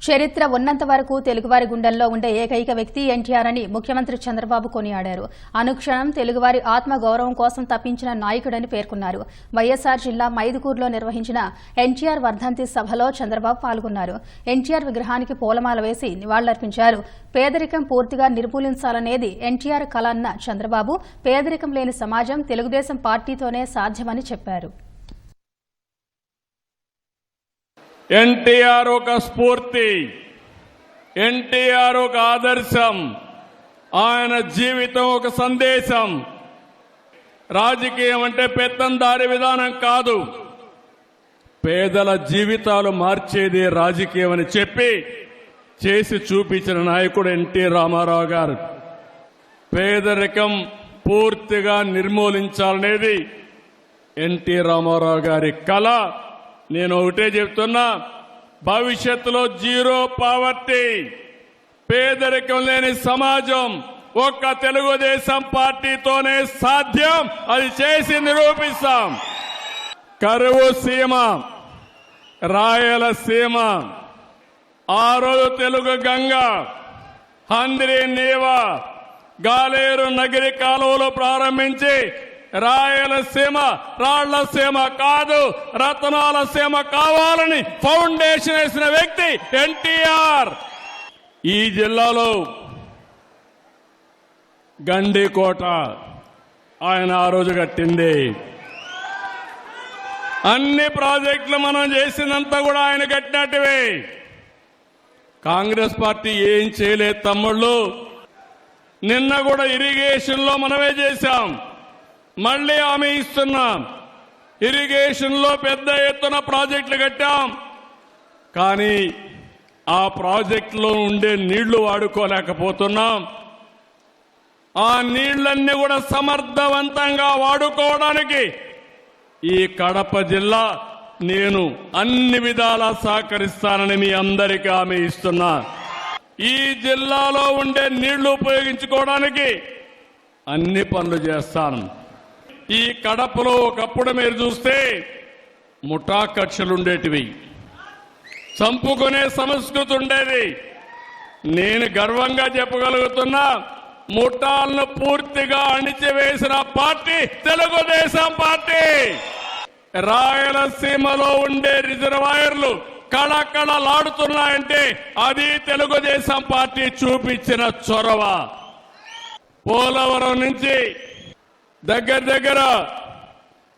చరిత్ర ఉన్నంత వరకు తెలుగువారి గుండెల్లో ఉండే ఏకైక వ్యక్తి ఎన్టీఆర్ అని ముఖ్యమంత్రి చంద్రబాబు కొనియాడారు. అనుక్షణం తెలుగువారి ఆత్మగౌరవం కోసం తప్పించిన నాయకుడని పేర్కొన్నారు. వైఎస్ఆర్ జిల్లా మైదుకూరులో నిర్వహించిన ఎన్టీఆర్ వర్ధంతి సభలో చంద్రబాబు పాల్గొన్నారు. ఎన్టీఆర్ విగ్రహానికి పూలమాల వేసి నివాళులర్పించారు. పేదరికం పూర్తిగా నిర్మూలించాలనేది ఎన్టీఆర్ కల అన్న చంద్రబాబు పేదరికం లేని సమాజం తెలుగుదేశం పార్టీతోనే సాధ్యమని చెప్పారు. ఎన్టీఆర్ ఒక స్ఫూర్తి, ఎన్టీఆర్ ఒక ఆదర్శం, ఆయన జీవితం ఒక సందేశం. రాజకీయం అంటే పెత్తందారి విధానం కాదు, పేదల జీవితాలు మార్చేది రాజకీయం అని చెప్పి చేసి చూపించిన నాయకుడు ఎన్టీ రామారావు గారు. పేదరికం పూర్తిగా నిర్మూలించాలనేది ఎన్టీ రామారావు గారి కల. నేను ఒకటే చెప్తున్నా, భవిష్యత్తులో జీరో పావర్టీ, పేదరికం లేని సమాజం ఒక్క తెలుగుదేశం పార్టీతోనే సాధ్యం. అది చేసి నిరూపిస్తాం. కరువు సీమ, రాయలసీమ, ఆ రోజు తెలుగు గంగ, హంద్రి నీవ, గాలేరు నగిరి కాలువలు ప్రారంభించి రాయలసీమ రాళ్లసీమ కాదు రతనాల సీమ కావాలని ఫౌండేషన్ వేసిన వ్యక్తి ఎన్టీఆర్. ఈ జిల్లాలో గండికోట ఆయన ఆ రోజు కట్టింది. అన్ని ప్రాజెక్టులు మనం చేసినంతా కూడా ఆయన కట్టినట్టువే. కాంగ్రెస్ పార్టీ ఏం చేయలేదు తమ్ముళ్ళు. నిన్న కూడా ఇరిగేషన్ లో మనమే చేశాం, మళ్లీ హామీ ఇస్తున్నాం. ఇరిగేషన్ లో పెద్ద ఎత్తున ప్రాజెక్టులు కట్టాం, కానీ ఆ ప్రాజెక్టులో ఉండే నీళ్లు వాడుకోలేకపోతున్నాం. ఆ నీళ్లన్నీ కూడా సమర్థవంతంగా వాడుకోవడానికి ఈ కడప జిల్లా నేను అన్ని విధాలా సహకరిస్తానని మీ అందరికీ హామీ ఇస్తున్నా. ఈ జిల్లాలో ఉండే నీళ్లు ఉపయోగించుకోవడానికి అన్ని పనులు చేస్తాను. ఈ కడపలో ఒకప్పుడు మీరు చూస్తే ముఠా కక్షలుండేటివి, చంపుకునే సంస్కృతి ఉండేది. నేను గర్వంగా చెప్పగలుగుతున్నా, ముఠాలను పూర్తిగా అణిచివేసిన పార్టీ తెలుగుదేశం పార్టీ. రాయలసీమలో ఉండే రిజర్వాయర్లు కళకళలాడుతున్నాయంటే అది తెలుగుదేశం పార్టీ చూపించిన చొరవ. పోలవరం నుంచి దగ్గర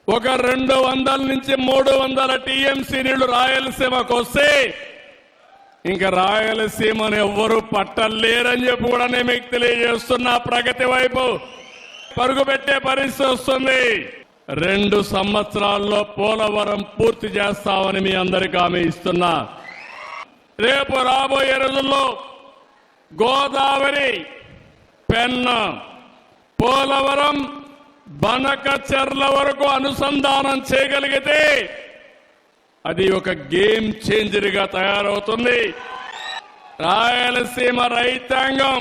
ఒక 200 నుంచి 300 టీఎంసీ నీళ్లు రాయలసీమకు వస్తే ఇంకా రాయలసీమను ఎవ్వరూ పట్టలేరని చెప్పి కూడా నేను మీకు తెలియజేస్తున్నా. ప్రగతి వైపు పరుగు పెట్టే పరిస్థితి వస్తుంది. 2 సంవత్సరాల్లో పోలవరం పూర్తి చేస్తామని మీ అందరికీ హామీ ఇస్తున్నా. రేపు రాబోయే రోజుల్లో గోదావరి, పెన్నా, పోలవరం, బనకచెర్ల వరకు అనుసంధానం చేయగలిగితే అది ఒక గేమ్ చేంజర్ గా తయారవుతుంది. రాయలసీమ రైతాంగం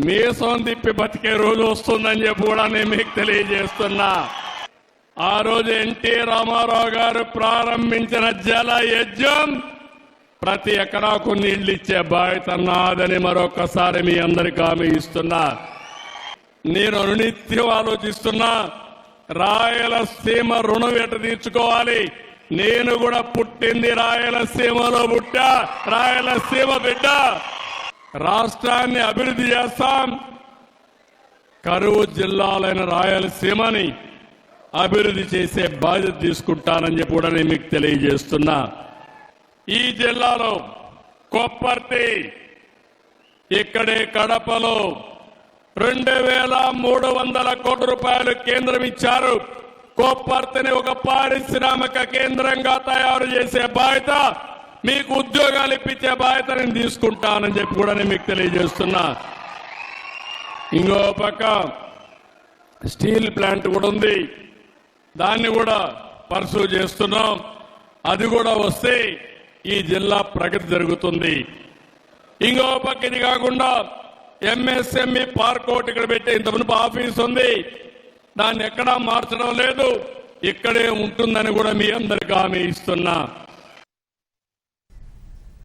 మీసం తిప్పి బతికే రోజు వస్తుందని చెప్పి కూడా నేను మీకు తెలియజేస్తున్నా. ఆ రోజు ఎన్టీ రామారావు గారు ప్రారంభించిన జల యజ్ఞం ప్రతి ఎకరాకు నీళ్లు ఇచ్చే బాధ్యత నాదని మరొకసారి మీ అందరికీ హామీ ఇస్తున్నా. నేను అనునిత్యం ఆలోచిస్తున్నా, రాయలసీమ రుణం ఎట తీర్చుకోవాలి. నేను కూడా పుట్టింది రాయలసీమలో, పుట్టా రాయలసీమ బిడ్డ. రాష్ట్రాన్ని అభివృద్ధి చేస్తాం. కరువు జిల్లాలైన రాయలసీమని అభివృద్ధి చేసే బాధ్యత తీసుకుంటానని చెప్పి కూడా నేను మీకు తెలియజేస్తున్నా. ఈ జిల్లాలో కొప్పర్తి, ఇక్కడే కడపలో 2300 కోట్ల రూపాయలు కేంద్రం ఇచ్చారు. కొప్పర్తిని ఒక పారిశ్రామిక కేంద్రంగా తయారు చేసే బాధ్యత, మీకు ఉద్యోగాలు ఇప్పించే బాధ్యత నేను తీసుకుంటానని చెప్పి కూడా నేను మీకు తెలియజేస్తున్నా. ఇంకో పక్క స్టీల్ ప్లాంట్ కూడా ఉంది, దాన్ని కూడా పర్సూ చేస్తున్నాం. అది కూడా వస్తే ఈ జిల్లా ప్రగతి జరుగుతుంది. ఇంకో పక్క ఇది కాకుండా ఎంఎస్ఎంఈ పార్క్ ఒకటి ఇక్కడ పెట్టే ఇంతకుముందు ఆఫీస్ ఉంది, దాన్ని ఎక్కడా మార్చడం లేదు, ఇక్కడే ఉంటుందని కూడా మీ అందరికీ హామీ ఇస్తున్నా.